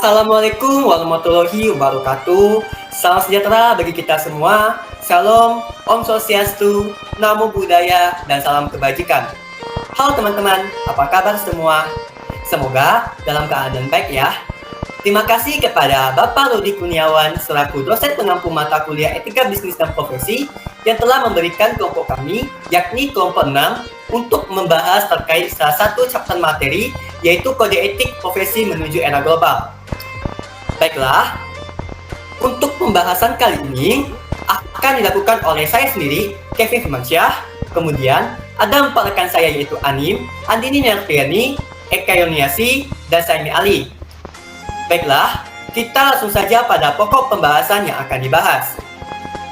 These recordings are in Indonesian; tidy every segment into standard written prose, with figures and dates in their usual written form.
Assalamualaikum warahmatullahi wabarakatuh. Salam sejahtera bagi kita semua. Shalom, Om Swastiastu, Namo Buddhaya, dan salam kebajikan. Halo teman-teman, apa kabar semua? Semoga dalam keadaan baik ya. Terima kasih kepada Bapak Rudi Kurniawan selaku dosen pengampu mata kuliah Etika Bisnis dan Profesi yang telah memberikan kelompok kami, yakni kelompok 6, untuk membahas terkait salah satu chapter materi, yaitu Kode Etik Profesi Menuju Era Global. Baiklah, untuk pembahasan kali ini akan dilakukan oleh saya sendiri, Kevin Firmansyah, kemudian ada 4 rekan saya yaitu Anim, Andini Nerviani, Eka Yoniasi, dan Saimi Ali. Baiklah, kita langsung saja pada pokok pembahasan yang akan dibahas.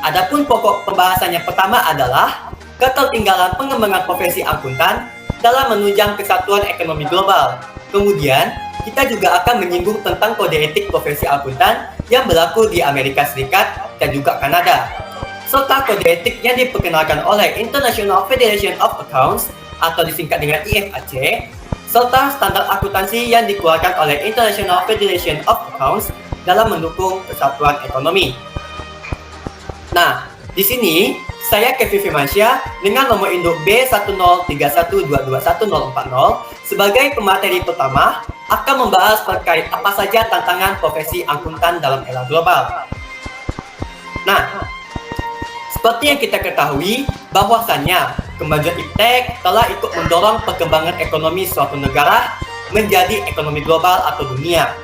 Adapun pokok pembahasan yang pertama adalah ketertinggalan pengembangan profesi akuntan dalam menunjang kesatuan ekonomi global. Kemudian, kita juga akan menyinggung tentang kode etik profesi akuntan yang berlaku di Amerika Serikat dan juga Kanada, serta kode etik yang diperkenalkan oleh International Federation of Accounts atau disingkat dengan IFAC, serta standar akuntansi yang dikeluarkan oleh International Federation of Accounts dalam mendukung kesatuan ekonomi. Nah, di sini saya Kevin Firmansyah dengan nomor induk B1031221040 sebagai pemateri pertama akan membahas terkait apa saja tantangan profesi akuntan dalam era global. Nah, seperti yang kita ketahui bahwasannya kemajuan iptek telah ikut mendorong perkembangan ekonomi suatu negara menjadi ekonomi global atau dunia.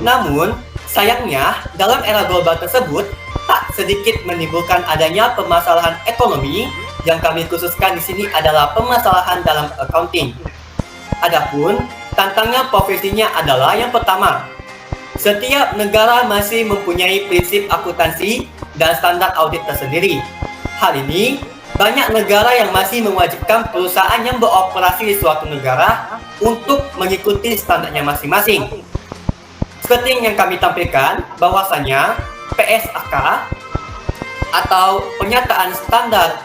Namun, sayangnya dalam era global tersebut tak sedikit menimbulkan adanya permasalahan ekonomi yang kami khususkan di sini adalah permasalahan dalam accounting. Adapun tantangan profesinya adalah yang pertama, setiap negara masih mempunyai prinsip akuntansi dan standar audit tersendiri. Hal ini banyak negara yang masih mewajibkan perusahaan yang beroperasi di suatu negara untuk mengikuti standarnya masing-masing. Seperti yang kami tampilkan, bahwasanya PSAK atau Pernyataan Standar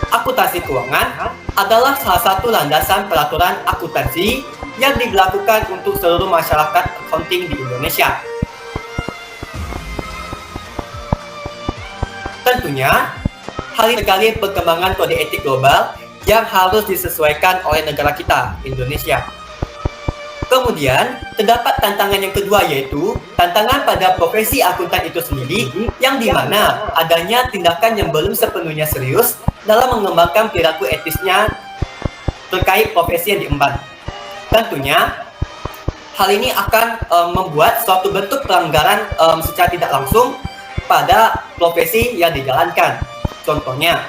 Akuntansi Keuangan adalah salah satu landasan peraturan akuntansi yang diberlakukan untuk seluruh masyarakat accounting di Indonesia. Tentunya, hal ini sekali perkembangan kode etik global yang harus disesuaikan oleh negara kita, Indonesia. Kemudian, terdapat tantangan yang kedua yaitu tantangan pada profesi akuntan itu sendiri yang dimana adanya tindakan yang belum sepenuhnya serius dalam mengembangkan perilaku etisnya terkait profesi yang diemban. Tentunya, hal ini akan membuat suatu bentuk pelanggaran secara tidak langsung pada profesi yang dijalankan. Contohnya,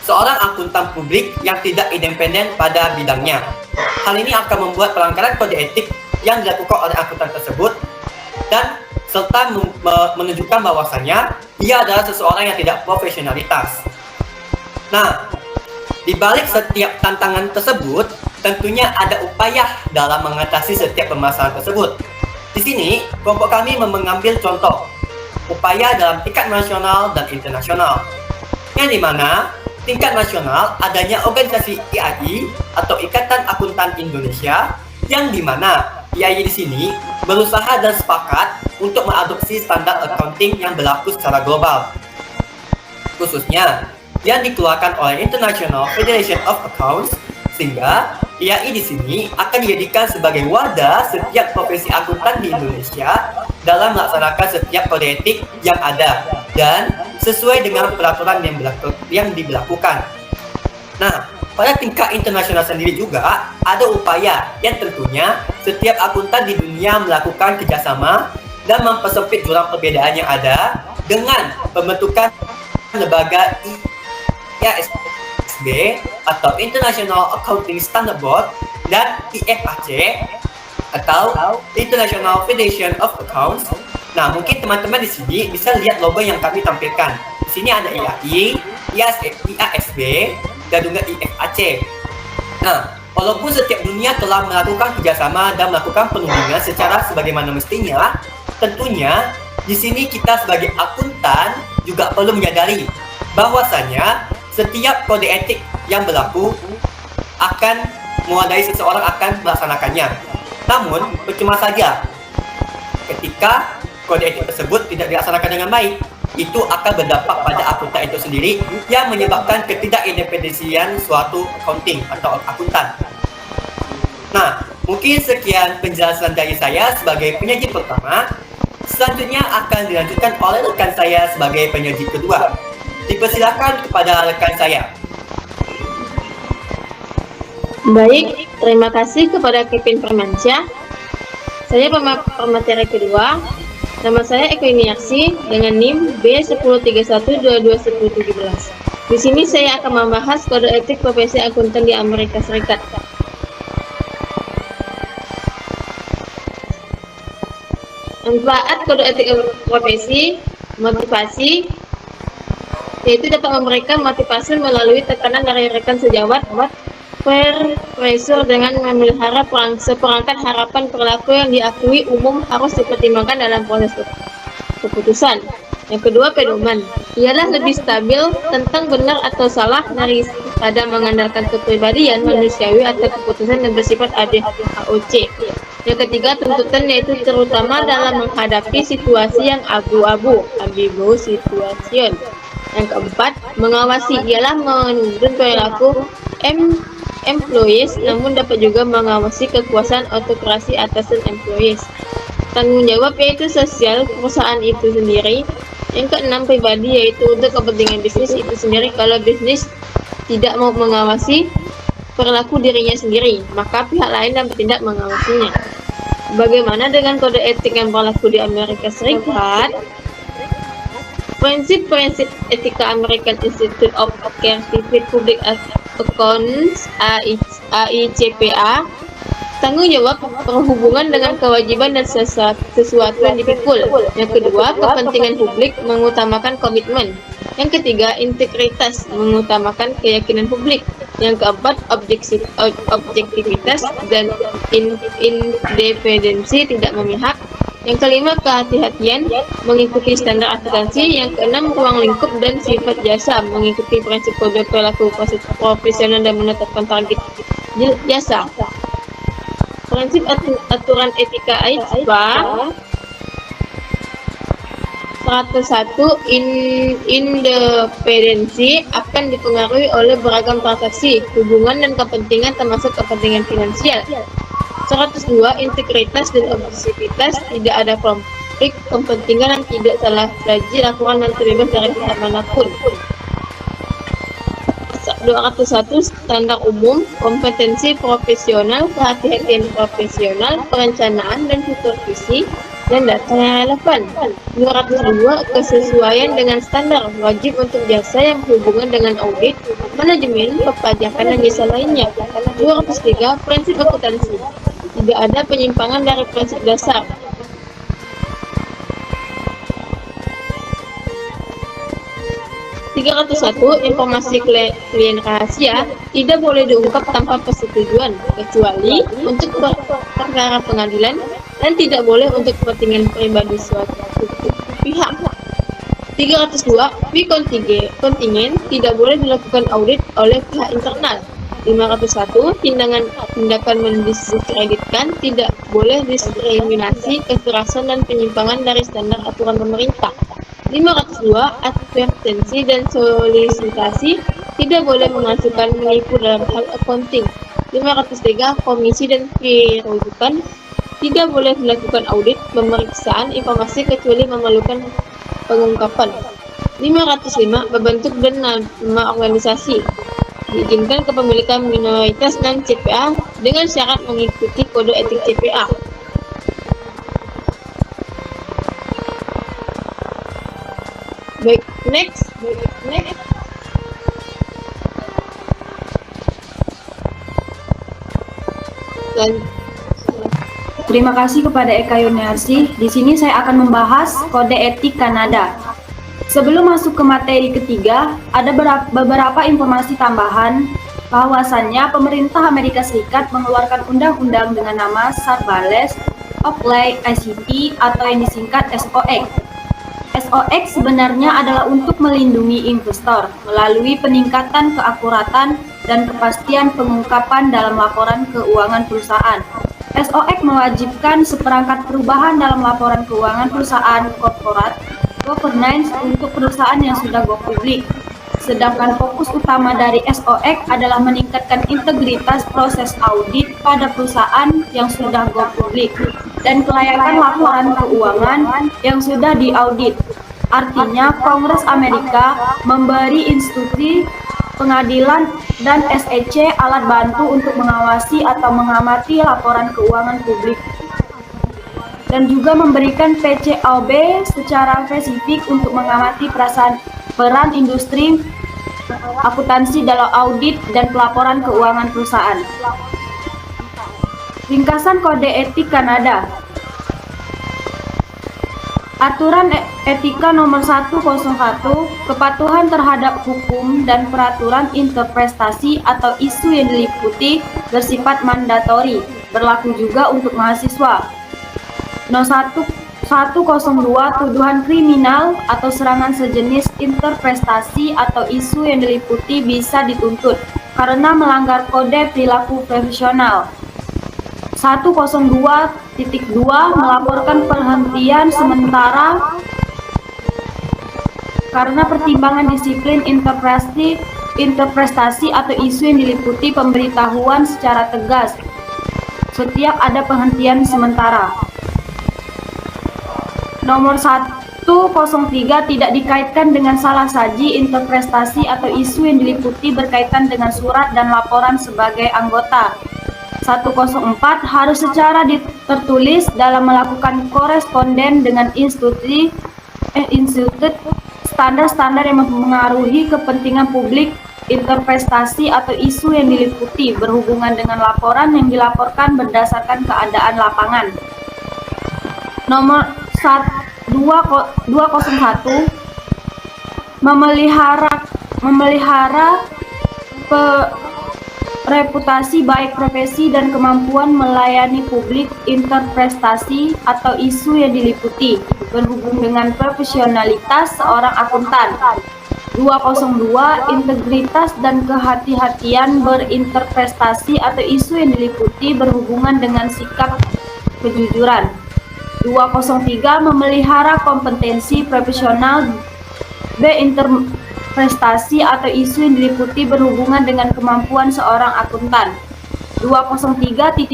seorang akuntan publik yang tidak independen pada bidangnya. Hal ini akan membuat pelanggaran kode etik yang dilakukan oleh akuntan tersebut dan serta menunjukkan bahwasannya ia adalah seseorang yang tidak profesionalitas. Nah, di balik setiap tantangan tersebut, tentunya ada upaya dalam mengatasi setiap permasalahan tersebut. Di sini, kelompok kami mengambil contoh upaya dalam tingkat nasional dan internasional, yang dimana tingkat nasional adanya organisasi IAI atau Ikatan Akuntan Indonesia, yang dimana IAI di sini berusaha dan sepakat untuk mengadopsi standar accounting yang berlaku secara global, khususnya yang dikeluarkan oleh International Federation of Accounts, sehingga IAI di sini akan dijadikan sebagai wadah setiap profesi akuntan di Indonesia dalam melaksanakan setiap kode etik yang ada dan sesuai dengan peraturan yang diberlakukan. Nah, pada tingkat internasional sendiri juga ada upaya yang tentunya setiap akuntan di dunia melakukan kerjasama dan mempersempit jurang perbedaan yang ada dengan pembentukan lembaga IASB atau International Accounting Standard Board dan IFAC atau International Federation of Accounts. Nah, mungkin teman-teman di sini bisa lihat logo yang kami tampilkan. Di sini ada IAI, IASB, dan juga IFAC. Nah, walaupun setiap dunia telah melakukan kerjasama dan melakukan penunjungan secara sebagaimana mestinya, tentunya di sini kita sebagai akuntan juga perlu menyadari bahwasanya setiap kode etik yang berlaku akan mewadai seseorang akan melaksanakannya. Namun, percuma saja Ketika kode etik tersebut tidak dilaksanakan dengan baik, itu akan berdampak pada akuntan itu sendiri yang menyebabkan ketidakindependensian suatu accounting atau akuntan. Nah, mungkin sekian penjelasan dari saya sebagai penyaji pertama. Selanjutnya akan dilanjutkan oleh rekan saya sebagai penyaji kedua. Dipersilakan kepada rekan saya. Baik, terima kasih kepada Kevin Firmansyah. Saya pemateri kedua. Nama saya Eko Iniaksi dengan NIM B1031221017. Di sini saya akan membahas kode etik profesi akuntan di Amerika Serikat. Manfaat kode etik profesi, motivasi, yaitu dapat memberikan motivasi melalui tekanan dari rekan sejawat, pressure dengan memelihara seperangkat harapan perilaku yang diakui umum harus dipertimbangkan dalam proses keputusan. Yang kedua, pedoman, ialah lebih stabil tentang benar atau salah daripada mengandalkan kepribadian manusiawi atau keputusan yang bersifat ADHOC. Yang ketiga, tuntutan, yaitu terutama dalam menghadapi situasi yang abu-abu, ambiguous situation. Yang keempat, mengawasi, ialah menuntun perilaku employees, namun dapat juga mengawasi kekuasaan autokrasi atasan employees. Tanggung jawab, yaitu sosial perusahaan itu sendiri. Yang keenam, pribadi, yaitu untuk kepentingan bisnis itu sendiri. Kalau bisnis tidak mau mengawasi perilaku dirinya sendiri, maka pihak lain dapat tidak mengawasinya. Bagaimana dengan kode etik yang berlaku di Amerika Serikat? Prinsip-prinsip etika American Institute of Certified Public Accounts (AICPA). Tanggung jawab berhubungan dengan kewajiban dan sesuatu yang dipikul. Yang kedua, kepentingan publik mengutamakan komitmen. Yang ketiga, integritas mengutamakan keyakinan publik. Yang keempat, objektivitas dan independensi tidak memihak. Yang kelima, kehati-hatian mengikuti standar akuntansi. Yang keenam, ruang lingkup dan sifat jasa mengikuti prinsip kode perilaku profesional dan menetapkan target jasa. Prinsip aturan etika AICPA 101, independensi akan dipengaruhi oleh beragam transaksi, hubungan dan kepentingan termasuk kepentingan finansial. 102, integritas dan objektivitas, tidak ada konflik kepentingan dan tidak salah lagi laporan dan terbebas dari pihak manapun. 201, standar umum, kompetensi profesional, kehati-hatian profesional, perencanaan dan supervisi, dan data yang relevan. 202, kesesuaian dengan standar, wajib untuk jasa yang berhubungan dengan audit, manajemen, perpajakan, dan jasa lainnya. 203, prinsip akuntansi, tidak ada penyimpangan dari prinsip dasar. 301, informasi klien rahasia tidak boleh diungkap tanpa persetujuan, kecuali untuk perkara pengadilan dan tidak boleh untuk kepentingan pribadi suatu pihak. 302, fee kontingen tidak boleh dilakukan audit oleh pihak internal. 501, tindakan mendiskreditkan, tidak boleh diskriminasi, kekerasan dan penyimpangan dari standar aturan pemerintah. 502, advertensi dan solisitasi, tidak boleh memasukkan menipu dalam hal accounting. 503, komisi dan kerujukan, tidak boleh melakukan audit, pemeriksaan informasi kecuali memerlukan pengungkapan. 505, berbentuk dan nama organisasi, diizinkan kepemilikan minoritas dan CPA dengan syarat mengikuti kode etik CPA. Baik, next. Terima kasih kepada Eka Yuniarsi. Di sini saya akan membahas kode etik Kanada. Sebelum masuk ke materi ketiga, ada beberapa informasi tambahan bahwasannya pemerintah Amerika Serikat mengeluarkan undang-undang dengan nama Sarbanes-Oxley Act atau yang disingkat SOX. SOX sebenarnya adalah untuk melindungi investor melalui peningkatan keakuratan dan kepastian pengungkapan dalam laporan keuangan perusahaan. SOX mewajibkan seperangkat perubahan dalam laporan keuangan perusahaan korporat governance untuk perusahaan yang sudah go publik. Sedangkan fokus utama dari SOX adalah meningkatkan integritas proses audit pada perusahaan yang sudah go publik dan kelayakan laporan keuangan yang sudah diaudit. Artinya, Kongres Amerika memberi institusi pengadilan dan SEC alat bantu untuk mengawasi atau mengamati laporan keuangan publik dan juga memberikan PCAOB secara spesifik untuk mengamati peran industri akuntansi dalam audit dan pelaporan keuangan perusahaan. Ringkasan Kode Etik Kanada. Aturan Etika Nomor 101, kepatuhan terhadap hukum dan peraturan interpretasi atau isu yang diliputi bersifat mandatori, berlaku juga untuk mahasiswa. Nomor 102, tuduhan kriminal atau serangan sejenis interpretasi atau isu yang diliputi bisa dituntut karena melanggar kode perilaku profesional. 102.2 melaporkan perhentian sementara karena pertimbangan disiplin interpretasi atau isu yang diliputi pemberitahuan secara tegas setiap ada penghentian sementara. Nomor 103 tidak dikaitkan dengan salah saji interpretasi atau isu yang diliputi berkaitan dengan surat dan laporan sebagai anggota. 104 harus secara tertulis dalam melakukan koresponden dengan institut standar-standar yang mempengaruhi kepentingan publik, interpretasi atau isu yang diliputi berhubungan dengan laporan yang dilaporkan berdasarkan keadaan lapangan. Nomor 201 memelihara reputasi baik profesi dan kemampuan melayani publik interpretasi atau isu yang diliputi berhubung dengan profesionalitas seorang akuntan. 202 integritas dan kehati-hatian berinterpretasi atau isu yang diliputi berhubungan dengan sikap kejujuran. 203 memelihara kompetensi profesional interpretasi atau isu yang diliputi berhubungan dengan kemampuan seorang akuntan. 203.2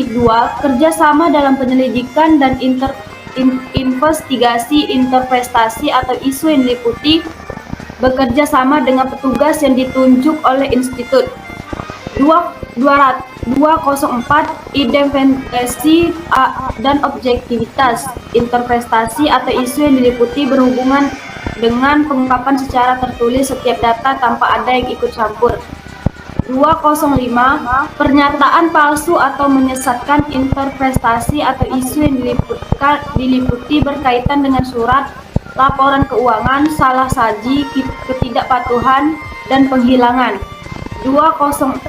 kerjasama dalam penyelidikan dan investigasi interpretasi atau isu yang diliputi bekerja sama dengan petugas yang ditunjuk oleh institut. 204 independensi dan objektivitas interpretasi atau isu yang diliputi berhubungan dengan pengungkapan secara tertulis setiap data tanpa ada yang ikut campur. 205 pernyataan palsu atau menyesatkan interpretasi atau isu yang diliputi berkaitan dengan surat, laporan keuangan, salah saji, ketidakpatuhan, dan penghilangan. 206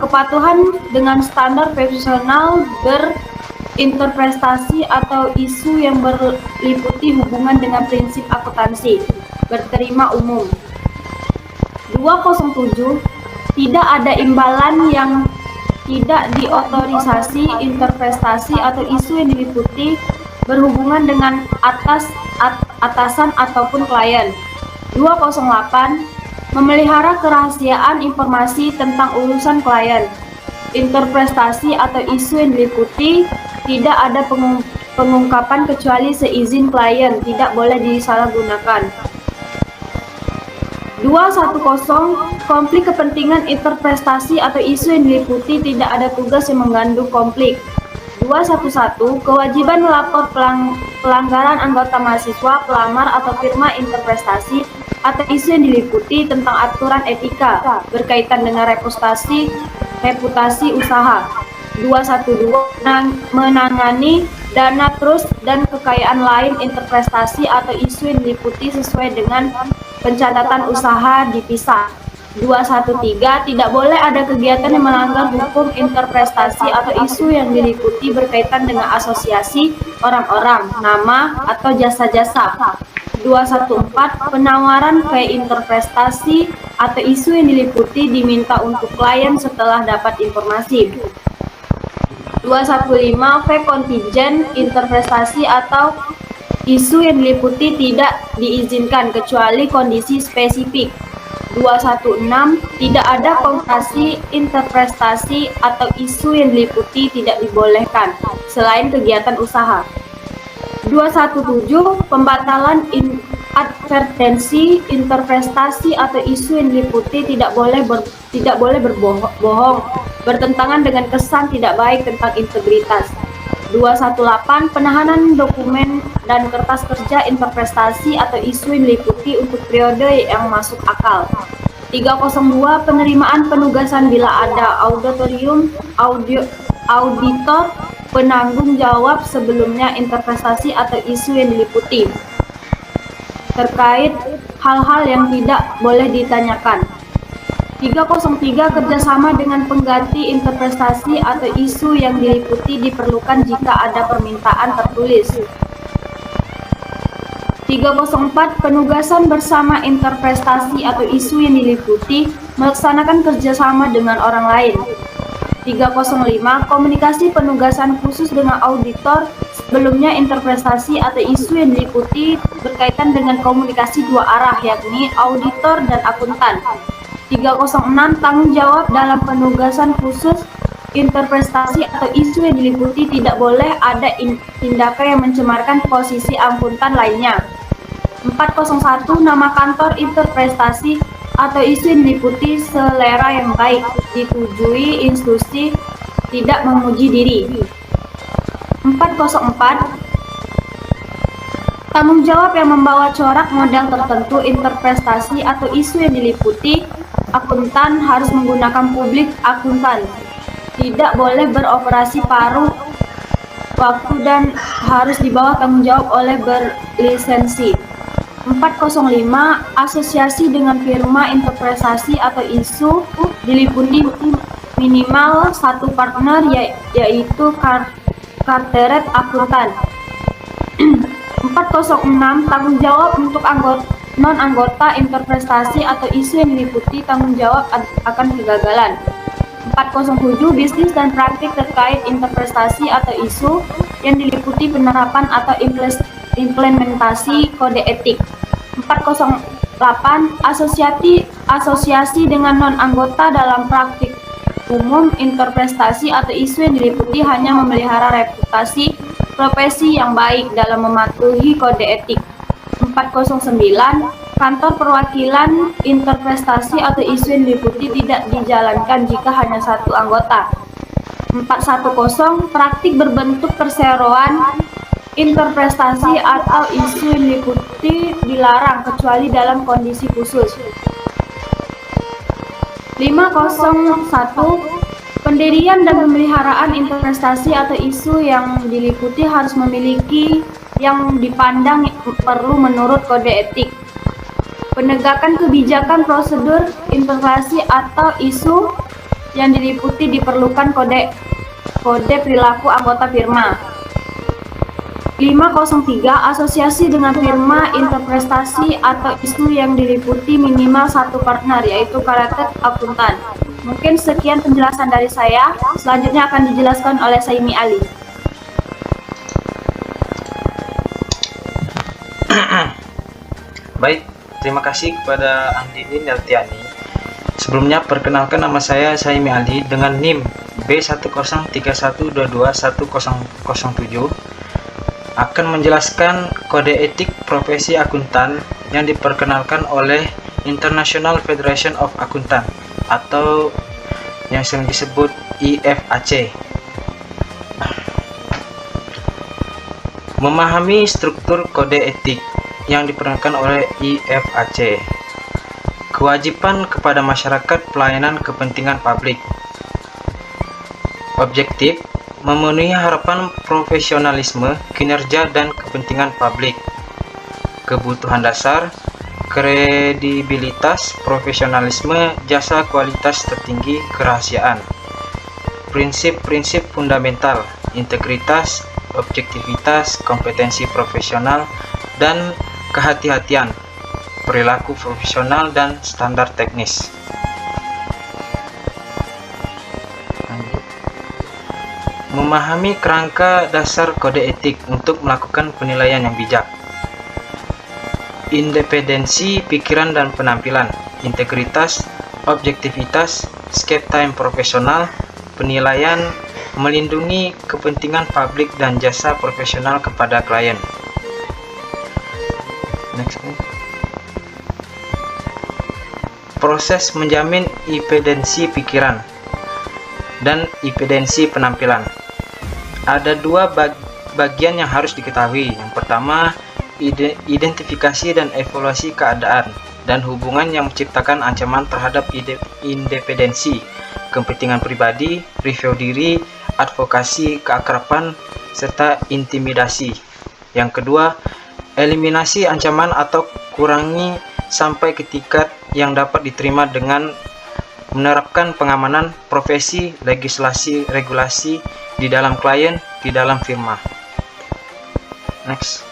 kepatuhan dengan standar profesional berinterpretasi atau isu yang berliputi hubungan dengan prinsip akuntansi berterima umum. 207 tidak ada imbalan yang tidak diotorisasi interpretasi atau isu yang diliputi berhubungan dengan atasan ataupun klien. 208 memelihara kerahasiaan informasi tentang urusan klien. Interpretasi atau isu yang diliputi tidak ada pengungkapan kecuali seizin klien, tidak boleh disalahgunakan. 210 konflik kepentingan interpretasi atau isu yang diliputi tidak ada tugas yang mengandung konflik. 211 kewajiban melapor pelanggaran anggota mahasiswa, pelamar atau firma interpretasi atau isu yang diliputi tentang aturan etika berkaitan dengan reputasi usaha. 212 menangani dana trust dan kekayaan lain interpretasi atau isu yang diliputi sesuai dengan pencatatan usaha dipisah. 213 tidak boleh ada kegiatan yang melanggar hukum interpretasi atau isu yang diliputi berkaitan dengan asosiasi orang-orang, nama, atau jasa-jasa. 214 penawaran interpretasi atau isu yang diliputi diminta untuk klien setelah dapat informasi. 215 V kontingent interpretasi atau isu yang diliputi tidak diizinkan kecuali kondisi spesifik. 216 tidak ada konotasi interpretasi atau isu yang diliputi tidak dibolehkan selain kegiatan usaha. 217 pembatalan advertensi interpretasi atau isu yang diliputi tidak boleh berbohong bertentangan dengan kesan tidak baik tentang integritas. 218 penahanan dokumen dan kertas kerja interpretasi atau isu yang diliputi untuk periode yang masuk akal. 302 penerimaan penugasan bila ada auditor penanggung jawab sebelumnya interpretasi atau isu yang diliputi terkait hal-hal yang tidak boleh ditanyakan. 303 kerjasama dengan pengganti interpretasi atau isu yang diliputi diperlukan jika ada permintaan tertulis. 304 penugasan bersama interpretasi atau isu yang diliputi melaksanakan kerjasama dengan orang lain. 305 komunikasi penugasan khusus dengan auditor sebelumnya interpretasi atau isu yang diliputi berkaitan dengan komunikasi dua arah yakni auditor dan akuntan. 306 tanggung jawab dalam penugasan khusus interpretasi atau isu yang diliputi tidak boleh ada tindakan yang mencemarkan posisi akuntan lainnya. 401 nama kantor interpretasi atau isu yang diliputi selera yang baik ditujui instruksi tidak memuji diri. 404 tanggung jawab yang membawa corak model tertentu interpretasi atau isu yang diliputi akuntan harus menggunakan publik akuntan, tidak boleh beroperasi paruh waktu dan harus di bawah tanggung jawab oleh berlisensi. 405 asosiasi dengan firma interpretasi atau isu diliputi minimal satu partner yaitu karteret akuntan. 406 tanggung jawab untuk non-anggota interpretasi atau isu yang diliputi tanggung jawab akan kegagalan. 407 bisnis dan praktik terkait interpretasi atau isu yang diliputi penerapan atau implementasi kode etik. 408 asosiasi dengan non-anggota dalam praktik umum interpretasi atau isu yang diliputi hanya memelihara reputasi profesi yang baik dalam mematuhi kode etik. 409 kantor perwakilan interpretasi atau isu yang diliputi tidak dijalankan jika hanya satu anggota. 410 praktik berbentuk perseroan interpretasi atau isu yang diliputi dilarang kecuali dalam kondisi khusus. 501 pendirian dan pemeliharaan interpretasi atau isu yang diliputi harus memiliki yang dipandang perlu menurut kode etik. Penegakan kebijakan prosedur interpretasi atau isu yang diliputi diperlukan kode perilaku anggota firma. 503 asosiasi dengan firma interpretasi atau isu yang diliputi minimal satu partner yaitu karteret akuntan. Mungkin sekian penjelasan dari saya. Selanjutnya akan dijelaskan oleh Saimi Ali. Baik, terima kasih kepada Andini Neltiani. Sebelumnya perkenalkan nama saya Saimi Ali dengan NIM B1031221007 akan menjelaskan kode etik profesi akuntan yang diperkenalkan oleh International Federation of Accountant atau yang sering disebut IFAC. Memahami struktur kode etik yang diperkenalkan oleh IFAC. Kewajiban kepada masyarakat pelayanan kepentingan publik. Objektif memenuhi harapan profesionalisme, kinerja, dan kepentingan publik. Kebutuhan dasar, kredibilitas, profesionalisme, jasa kualitas tertinggi, kerahasiaan. Prinsip-prinsip fundamental, integritas, objektivitas, kompetensi profesional, dan kehati-hatian, perilaku profesional, dan standar teknis. Memahami kerangka dasar kode etik untuk melakukan penilaian yang bijak. Independensi pikiran dan penampilan, integritas, objektivitas, escape time profesional, penilaian, melindungi kepentingan publik dan jasa profesional kepada klien. Next. Proses menjamin independensi pikiran dan independensi penampilan. Ada dua bagian yang harus diketahui. Yang pertama, identifikasi dan evaluasi keadaan dan hubungan yang menciptakan ancaman terhadap independensi, kepentingan pribadi, review diri, advokasi keakraban, serta intimidasi. Yang kedua, eliminasi ancaman atau kurangi sampai ke tingkat yang dapat diterima dengan menerapkan pengamanan profesi, legislasi, regulasi di dalam klien, di dalam firma. Next.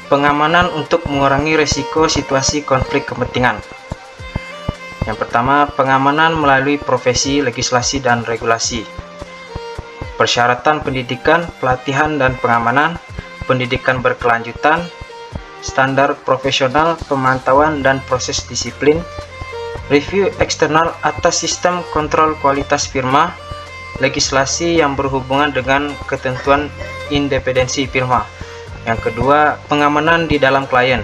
Pengamanan untuk mengurangi risiko situasi konflik kepentingan. Yang pertama, pengamanan melalui profesi, legislasi, dan regulasi. Persyaratan pendidikan, pelatihan, dan pengamanan, pendidikan berkelanjutan, standar profesional, pemantauan, dan proses disiplin, review eksternal atas sistem kontrol kualitas firma, legislasi yang berhubungan dengan ketentuan independensi firma. Yang kedua, pengamanan di dalam klien.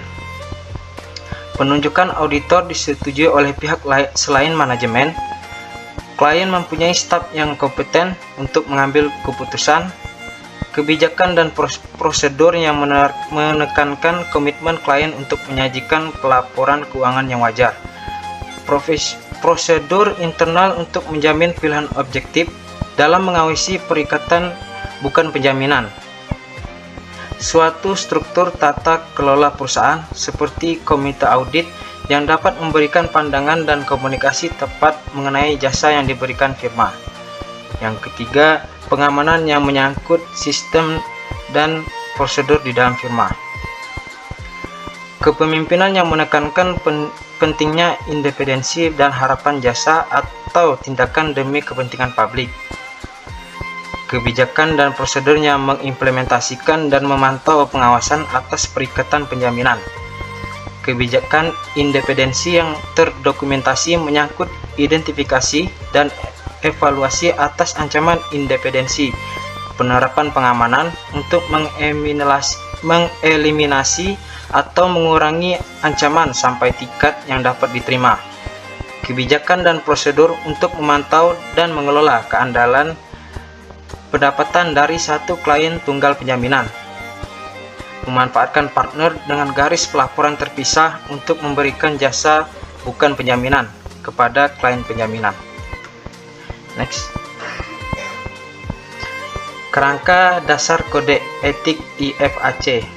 Penunjukan auditor disetujui oleh pihak selain manajemen. Klien mempunyai staf yang kompeten untuk mengambil keputusan. Kebijakan dan prosedur yang menekankan komitmen klien untuk menyajikan pelaporan keuangan yang wajar. Prosedur internal untuk menjamin pilihan objektif dalam mengawasi perikatan bukan penjaminan. Suatu struktur tata kelola perusahaan seperti komite audit yang dapat memberikan pandangan dan komunikasi tepat mengenai jasa yang diberikan firma. Yang ketiga, pengamanan yang menyangkut sistem dan prosedur di dalam firma. Kepemimpinan yang menekankan pentingnya independensi dan harapan jasa atau tindakan demi kepentingan publik. Kebijakan dan prosedurnya mengimplementasikan dan memantau pengawasan atas perikatan penjaminan. Kebijakan independensi yang terdokumentasi menyangkut identifikasi dan evaluasi atas ancaman independensi, penerapan pengamanan untuk mengeliminasi atau mengurangi ancaman sampai tingkat yang dapat diterima. Kebijakan dan prosedur untuk memantau dan mengelola keandalan pendapatan dari satu klien tunggal penjaminan. Memanfaatkan partner dengan garis pelaporan terpisah untuk memberikan jasa bukan penjaminan kepada klien penjaminan. Next. Kerangka dasar kode etik IFAC.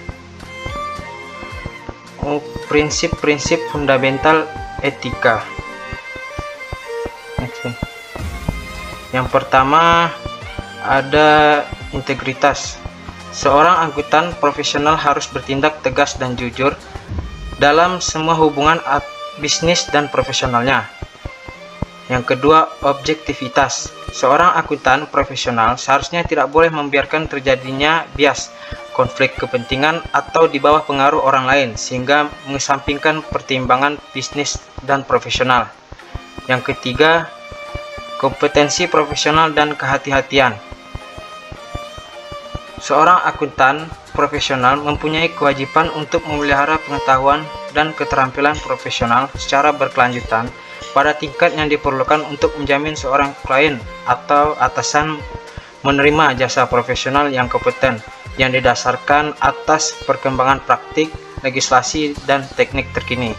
Prinsip-prinsip fundamental etika. Next. Yang pertama ada integritas. Seorang akuntan profesional harus bertindak tegas dan jujur dalam semua hubungan bisnis dan profesionalnya. Yang kedua, objektivitas. Seorang akuntan profesional seharusnya tidak boleh membiarkan terjadinya bias, konflik kepentingan, atau di bawah pengaruh orang lain sehingga mengesampingkan pertimbangan bisnis dan profesional. Yang ketiga, kompetensi profesional dan kehati-hatian. Seorang akuntan profesional mempunyai kewajiban untuk memelihara pengetahuan dan keterampilan profesional secara berkelanjutan pada tingkat yang diperlukan untuk menjamin seorang klien atau atasan menerima jasa profesional yang kompeten yang didasarkan atas perkembangan praktik, legislasi, dan teknik terkini.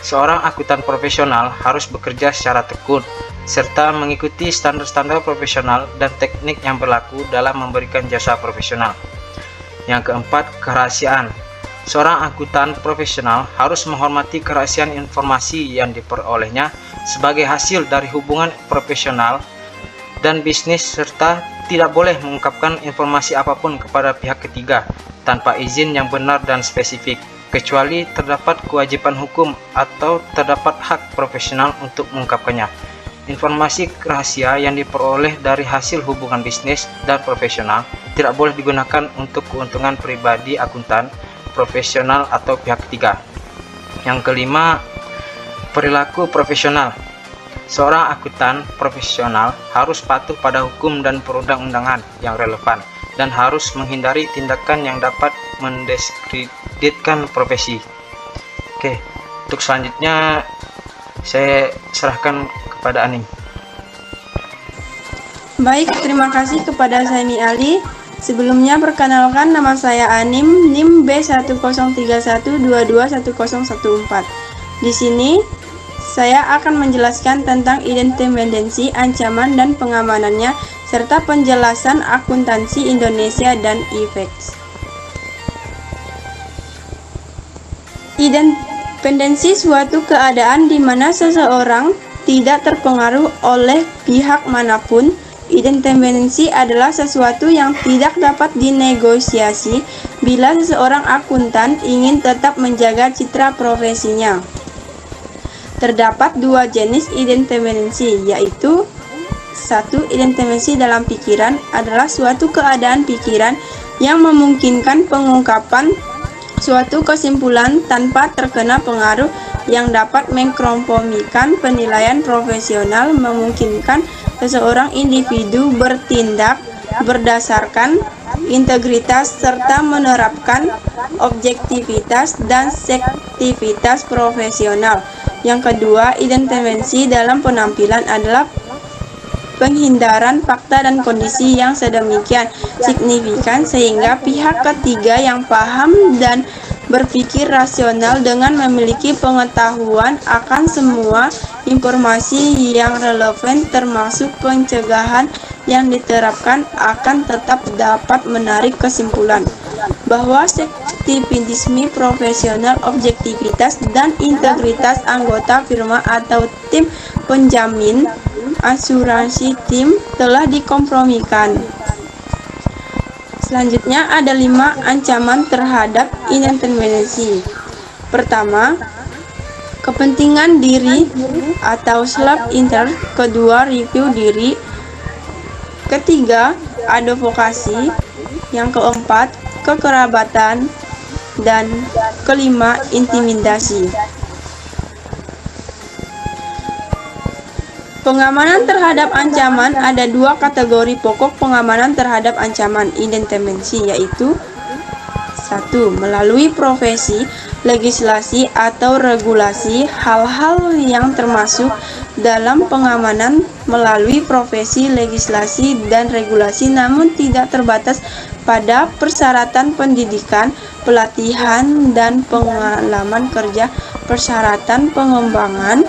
Seorang akuntan profesional harus bekerja secara tekun serta mengikuti standar-standar profesional dan teknik yang berlaku dalam memberikan jasa profesional. Yang keempat, kerahasiaan. Seorang akuntan profesional harus menghormati kerahasiaan informasi yang diperolehnya sebagai hasil dari hubungan profesional dan bisnis serta tidak boleh mengungkapkan informasi apapun kepada pihak ketiga tanpa izin yang benar dan spesifik, kecuali terdapat kewajiban hukum atau terdapat hak profesional untuk mengungkapkannya. Informasi rahasia yang diperoleh dari hasil hubungan bisnis dan profesional tidak boleh digunakan untuk keuntungan pribadi akuntan, profesional, atau pihak ketiga. Yang kelima, perilaku profesional. Seorang akuntan profesional harus patuh pada hukum dan perundang-undangan yang relevan dan harus menghindari tindakan yang dapat mendiskreditkan profesi. Oke, untuk selanjutnya saya serahkan kepada Anim. Baik, terima kasih kepada Saini Ali. Sebelumnya perkenalkan, nama saya Anim, NIM B1031221014. Di sini saya akan menjelaskan tentang independensi, ancaman, dan pengamanannya, serta penjelasan akuntansi Indonesia dan IFEX. Independensi suatu keadaan di mana seseorang tidak terpengaruh oleh pihak manapun. Independensi adalah sesuatu yang tidak dapat dinegosiasi bila seseorang akuntan ingin tetap menjaga citra profesinya. Terdapat dua jenis independensi, yaitu: satu, independensi dalam pikiran adalah suatu keadaan pikiran yang memungkinkan pengungkapan suatu kesimpulan tanpa terkena pengaruh yang dapat mengkompromikan penilaian profesional, memungkinkan seseorang individu bertindak berdasarkan integritas serta menerapkan objektivitas dan sektivitas profesional. Yang kedua, independensi dalam penampilan adalah penghindaran fakta dan kondisi yang sedemikian signifikan sehingga pihak ketiga yang paham dan berpikir rasional dengan memiliki pengetahuan akan semua informasi yang relevan termasuk pencegahan yang diterapkan akan tetap dapat menarik kesimpulan bahwa sektivisme profesional, objektivitas, dan integritas anggota firma atau tim penjamin asuransi tim telah dikompromikan. Selanjutnya ada 5 ancaman terhadap independensi. Pertama, kepentingan diri atau self-interest. Kedua, review diri. Ketiga, advokasi. Yang keempat, kekerabatan. Dan kelima, intimidasi. Pengamanan terhadap ancaman. Ada 2 kategori pokok pengamanan terhadap ancaman independensi, yaitu: 1. Melalui profesi, legislasi, atau regulasi. Hal-hal yang termasuk dalam pengamanan melalui profesi, legislasi, dan regulasi namun tidak terbatas pada persyaratan pendidikan, pelatihan, dan pengalaman kerja, persyaratan pengembangan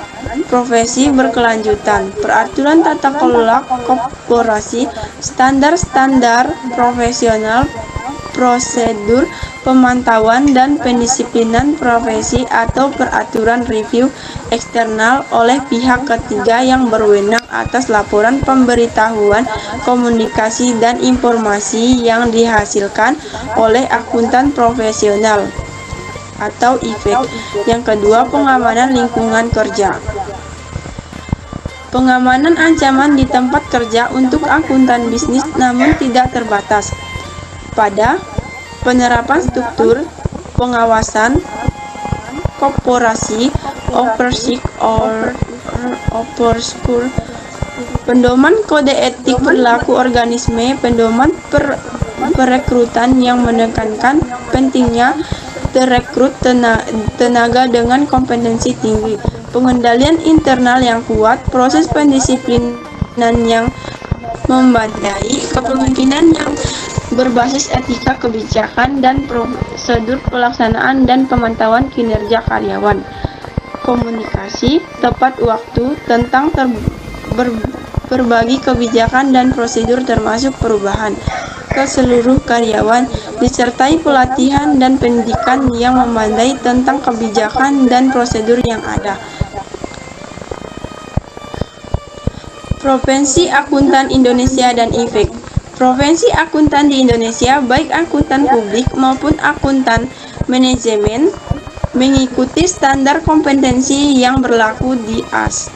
profesi berkelanjutan, peraturan tata kelola korporasi, standar-standar profesional, prosedur pemantauan dan pendisiplinan profesi, atau peraturan review eksternal oleh pihak ketiga yang berwenang atas laporan pemberitahuan, komunikasi, dan informasi yang dihasilkan oleh akuntan profesional atau IFEX. Yang kedua, pengamanan lingkungan kerja. Pengamanan ancaman di tempat kerja untuk akuntan bisnis namun tidak terbatas pada penerapan struktur pengawasan korporasi, oversight pedoman kode etik perilaku organisme, pedoman perekrutan yang menekankan pentingnya merekrut tenaga dengan kompetensi tinggi, pengendalian internal yang kuat, proses pendisiplinan yang memadai, kepemimpinan yang berbasis etika kebijakan, dan prosedur pelaksanaan dan pemantauan kinerja karyawan. Komunikasi tepat waktu tentang berbagi kebijakan dan prosedur termasuk perubahan ke seluruh karyawan, disertai pelatihan dan pendidikan yang memadai tentang kebijakan dan prosedur yang ada. Profesi Akuntan Indonesia dan IFEX. Profesi akuntan di Indonesia, baik akuntan publik maupun akuntan manajemen, mengikuti standar kompetensi yang berlaku di AS.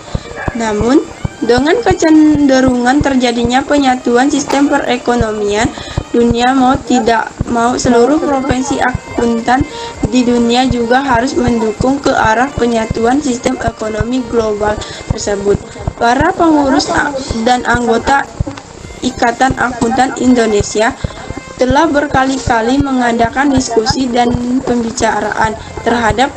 Namun, Dengan kecenderungan terjadinya penyatuan sistem perekonomian dunia, mau tidak mau seluruh profesi akuntan di dunia juga harus mendukung ke arah penyatuan sistem ekonomi global tersebut. Para pengurus dan anggota Ikatan Akuntan Indonesia telah berkali-kali mengadakan diskusi dan pembicaraan terhadap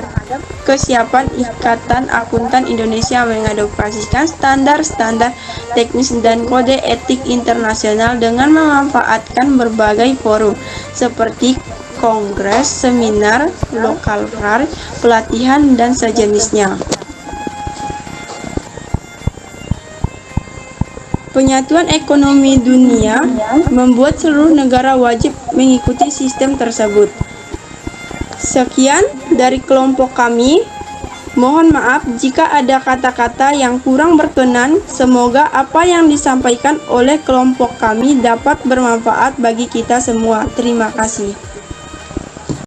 kesiapan Ikatan Akuntan Indonesia mengadopsikan standar-standar teknis dan kode etik internasional dengan memanfaatkan berbagai forum seperti kongres, seminar, lokal rar, pelatihan, dan sejenisnya. Penyatuan ekonomi dunia membuat seluruh negara wajib mengikuti sistem tersebut. Sekian dari kelompok kami. Mohon maaf jika ada kata-kata yang kurang berkenan. Semoga apa yang disampaikan oleh kelompok kami dapat bermanfaat bagi kita semua. Terima kasih.